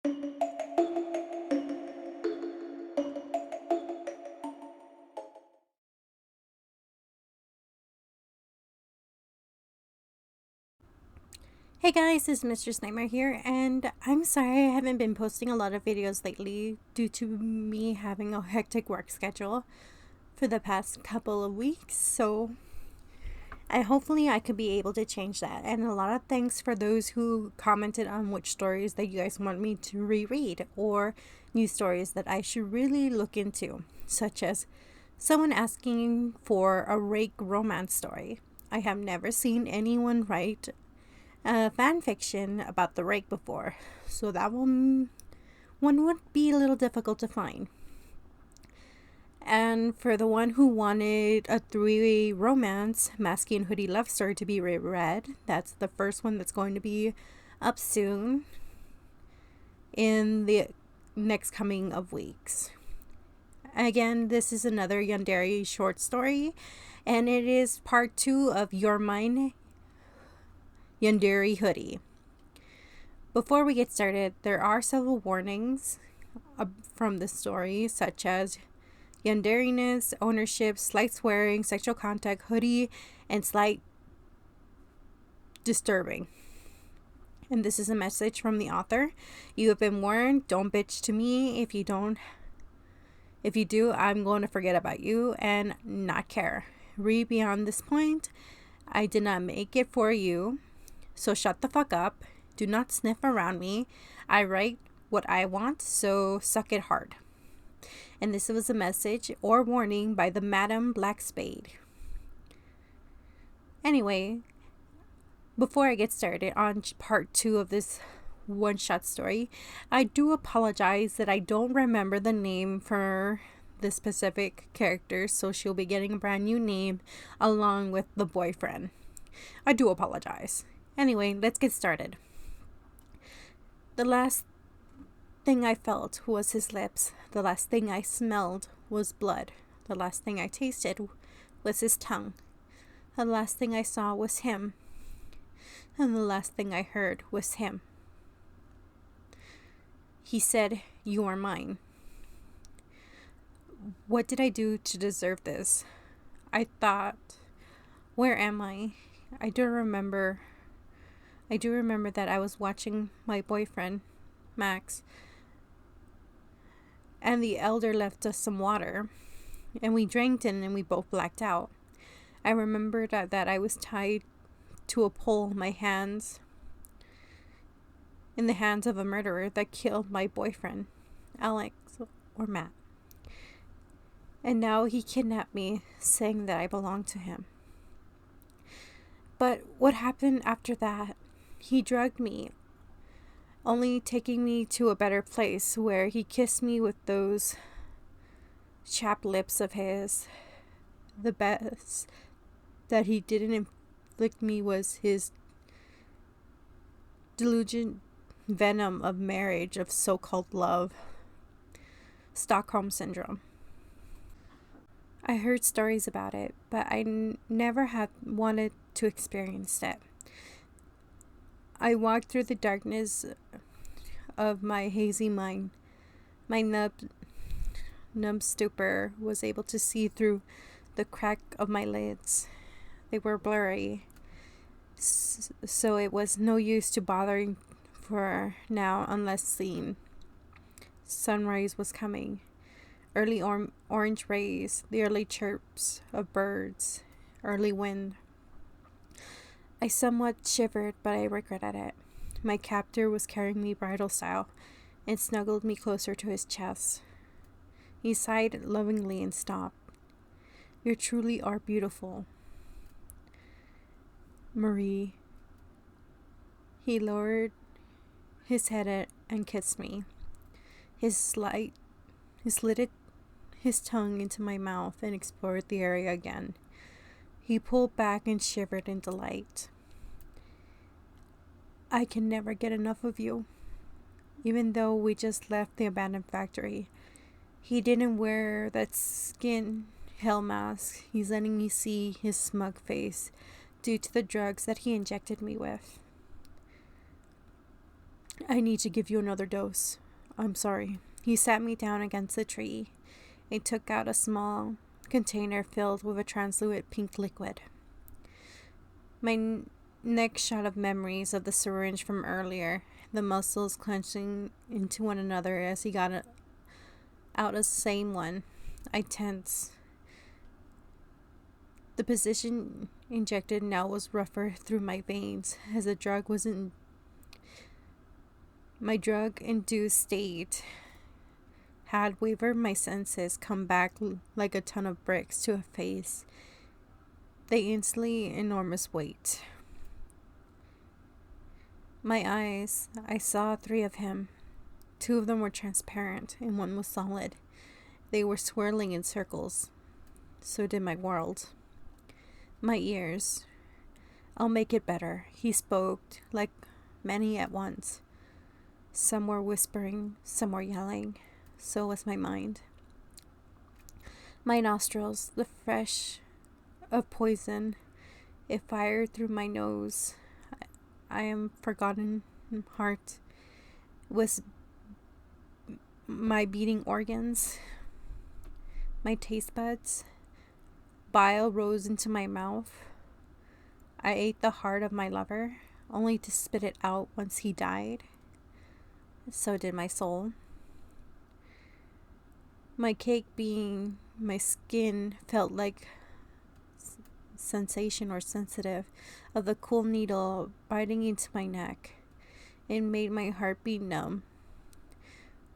Hey guys, it's Mistress Nightmare here, and I'm sorry I haven't been posting a lot of videos lately due to me having a hectic work schedule for the past couple of weeks, so hopefully I could be able to change that. And a lot of thanks for those who commented on which stories that you guys want me to reread or new stories that I should really look into, such as someone asking for a rake romance story. I have never seen anyone write fan fiction about the rake before, so that one would be a little difficult to find. And for the one who wanted a three-way romance, Masky and Hoodie Love Story to be reread, that's the first one that's going to be up soon in the next coming of weeks. Again, this is another Yandere short story, and it is part 2 of You-re-Mine-Yandere-Hoodie. Before we get started, there are several warnings from the story, such as yanderiness, ownership, slight swearing, sexual contact, hoodie, and slight disturbing. And this is a message from the author. You have been warned. Don't bitch to me. If you do, I'm going to forget about you and not care. Read beyond this point. I did not make it for you, so shut the fuck up. Do not sniff around me. I write what I want, so suck it hard. And this was a message or warning by the MadameBlackSpades. Anyway, before I get started on part 2 of this one-shot story, I do apologize that I don't remember the name for the specific character, so she'll be getting a brand new name along with the boyfriend. I do apologize. Anyway, let's get started. The last thing I felt was his lips. The last thing I smelled was blood. The last thing I tasted was his tongue. The last thing I saw was him. And the last thing I heard was him. He said, "You are mine." What did I do to deserve this? I thought, where am I? I do remember that I was watching my boyfriend, Max, and the elder left us some water, and we drank it and we both blacked out. I remembered that I was tied to a pole, my hands in the hands of a murderer that killed my boyfriend, Alex, or Matt. And now he kidnapped me, saying that I belong to him. But what happened after that? He drugged me, only taking me to a better place where he kissed me with those chapped lips of his. The best that he didn't inflict me was his delusion venom of marriage, of so-called love. Stockholm Syndrome. I heard stories about it, but I never had wanted to experience it. I walked through the darkness of my hazy mind. My numb stupor was able to see through the crack of my lids. They were blurry, so it was no use to bothering for now unless seen. Sunrise was coming. Early orange rays, the early chirps of birds, early wind. I somewhat shivered, but I regretted it. My captor was carrying me bridal style and snuggled me closer to his chest. He sighed lovingly and stopped. "You truly are beautiful, Marie." He lowered his head and kissed me. He slid his tongue into my mouth and explored the area again. He pulled back and shivered in delight. "I can never get enough of you." Even though we just left the abandoned factory, he didn't wear that skin hell mask. He's letting me see his smug face due to the drugs that he injected me with. I need to give you another dose. I'm sorry. He sat me down against the tree and took out a small container filled with a translucent pink liquid. My neck shot of memories of the syringe from earlier, the muscles clenching into one another as he got out a same one. I tense. The position injected now was rougher through my veins as the drug wasn't. My drug-induced state had wavered my senses, come back like a ton of bricks to a face. The instantly enormous weight. My eyes, I saw 3 of him. 2 of them were transparent and 1 was solid. They were swirling in circles. So did my world. My ears. I'll make it better. He spoke like many at once. Some were whispering, some were yelling. So was my mind. My nostrils, the fresh of poison, it fired through my nose. I am forgotten heart was my beating organs, my taste buds. Bile rose into my mouth. I ate the heart of my lover, only to spit it out once he died. So did my soul. My cake being my skin felt like sensation or sensitive of the cool needle biting into my neck. It made my heart beat numb.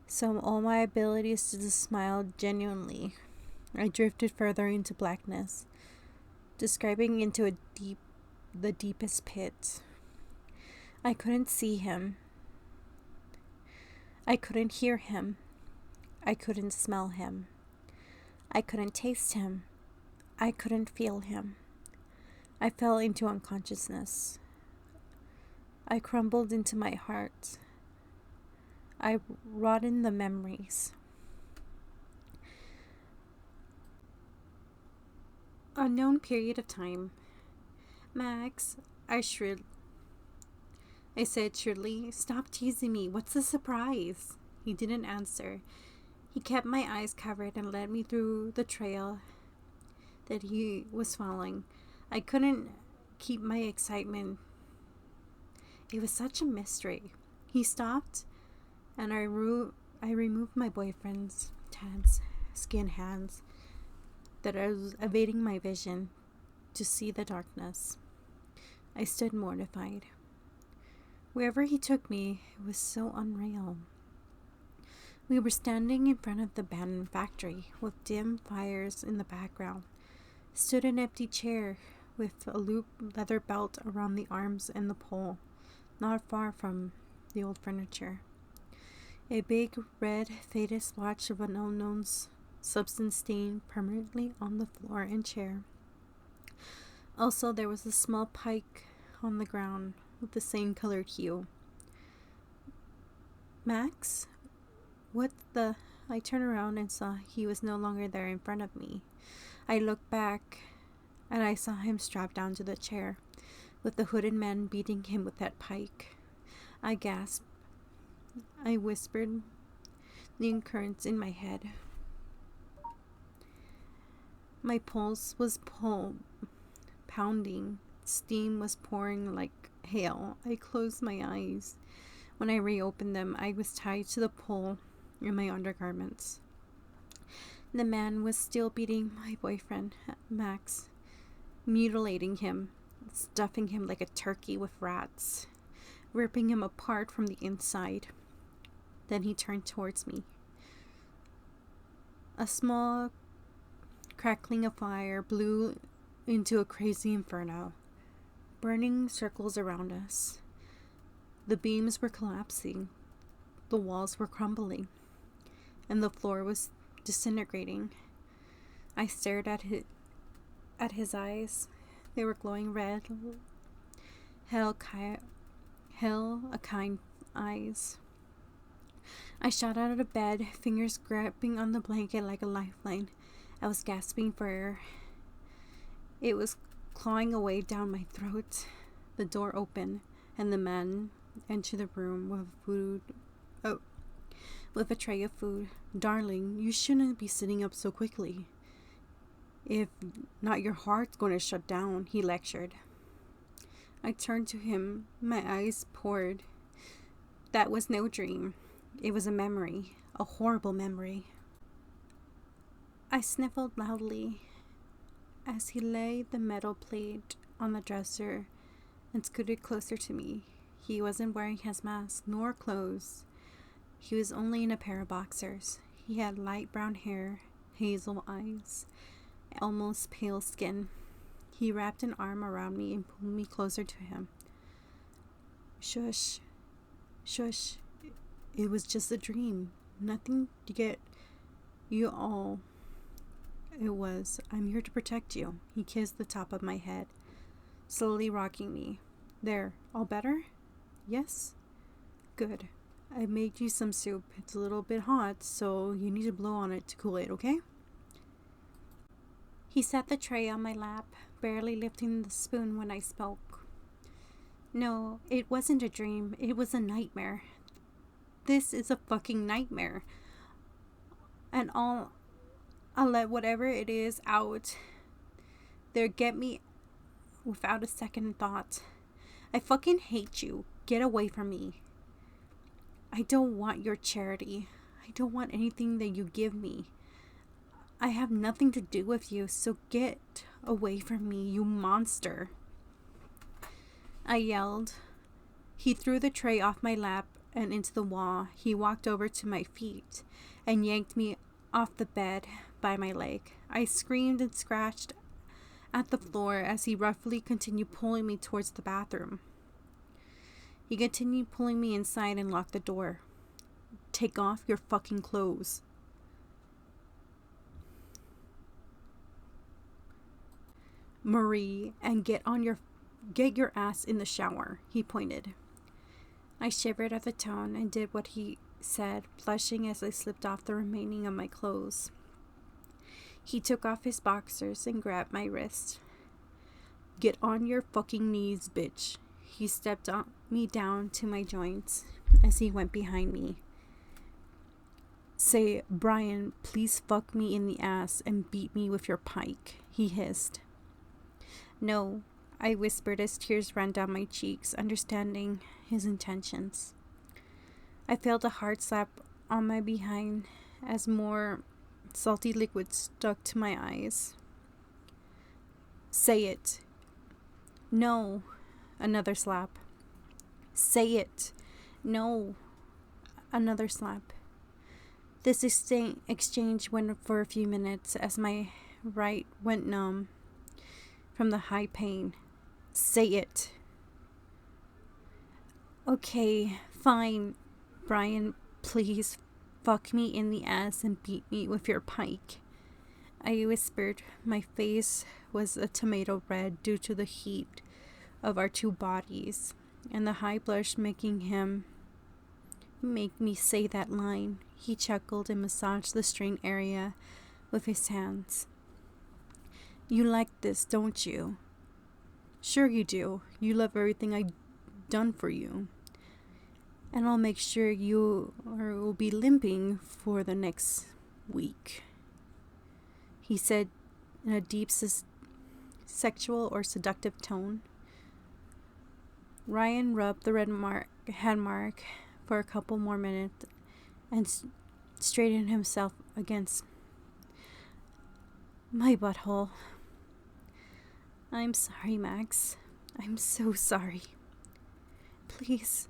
So all my abilities to smile genuinely. I drifted further into blackness, describing into the deepest pit. I couldn't see him. I couldn't hear him. I couldn't smell him. I couldn't taste him. I couldn't feel him. I fell into unconsciousness. I crumbled into my heart. I rotted the memories. Unknown period of time. Max, I said shrilly, stop teasing me. What's the surprise? He didn't answer. He kept my eyes covered and led me through the trail that he was following. I couldn't keep my excitement. It was such a mystery. He stopped, and I removed my boyfriend's tense skin hands that I was evading my vision to see the darkness. I stood mortified. Wherever he took me, it was so unreal. We were standing in front of the abandoned factory with dim fires in the background. Stood an empty chair with a loop leather belt around the arms and the pole, not far from the old furniture. A big red faded splotch of an unknown substance stained permanently on the floor and chair. Also, there was a small pike on the ground with the same colored hue. Max? What the? I turned around and saw he was no longer there in front of me. I looked back and I saw him strapped down to the chair, with the hooded man beating him with that pike. I gasped. I whispered the occurrence in my head. My pulse was pounding. Steam was pouring like hail. I closed my eyes. When I reopened them, I was tied to the pole in my undergarments. The man was still beating my boyfriend, Max, mutilating him, stuffing him like a turkey with rats, ripping him apart from the inside. Then he turned towards me. A small crackling of fire blew into a crazy inferno, burning circles around us. The beams were collapsing, the walls were crumbling, and the floor was disintegrating. I stared at his eyes. They were glowing red, hell-kind eyes. I shot out of bed, fingers grabbing on the blanket like a lifeline. I was gasping for air. It was clawing away down my throat. The door opened, and the man into the room with a tray of food. Darling, you shouldn't be sitting up so quickly. If not, your heart's going to shut down, he lectured. I turned to him, my eyes poured. That was no dream. It was a memory, a horrible memory. I sniffled loudly as he laid the metal plate on the dresser and scooted closer to me. He wasn't wearing his mask nor clothes. He was only in a pair of boxers. He had light brown hair, hazel eyes, almost pale skin. He wrapped an arm around me and pulled me closer to him. Shush. Shush. It was just a dream. Nothing to get you all. It was. I'm here to protect you. He kissed the top of my head, slowly rocking me. There. All better? Yes? Good. I made you some soup. It's a little bit hot, so you need to blow on it to cool it, okay? He set the tray on my lap, barely lifting the spoon when I spoke. No, it wasn't a dream. It was a nightmare. This is a fucking nightmare. And I'll let whatever it is out there get me without a second thought. I fucking hate you. Get away from me. I don't want your charity. I don't want anything that you give me. I have nothing to do with you, so get away from me, you monster. I yelled. He threw the tray off my lap and into the wall. He walked over to my feet and yanked me off the bed by my leg. I screamed and scratched at the floor as he roughly continued pulling me towards the bathroom. He continued pulling me inside and locked the door. Take off your fucking clothes. Marie, and get your ass in the shower, he pointed. I shivered at the tone and did what he said, blushing as I slipped off the remaining of my clothes. He took off his boxers and grabbed my wrist. Get on your fucking knees, bitch. He stepped me down to my joints as he went behind me. Say, Brian, please fuck me in the ass and beat me with your pike, he hissed. No, I whispered as tears ran down my cheeks, understanding his intentions. I felt a hard slap on my behind as more salty liquid stuck to my eyes. Say it. No. Another slap. Say it. No. Another slap. This exchange went for a few minutes as my right went numb from the high pain. Say it. Okay, fine. Brian, please fuck me in the ass and beat me with your pike. I whispered. My face was a tomato red due to the heat of our two bodies and the high blush making him make me say that line. He chuckled and massaged the strained area with his hands. You like this, don't you? Sure you do. You love everything I've done for you. And I'll make sure you will be limping for the next week, he said in a deep sexual or seductive tone. Ryan rubbed the red hand mark for a couple more minutes and straightened himself against my butthole. I'm sorry, Max. I'm so sorry. Please,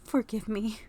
forgive me.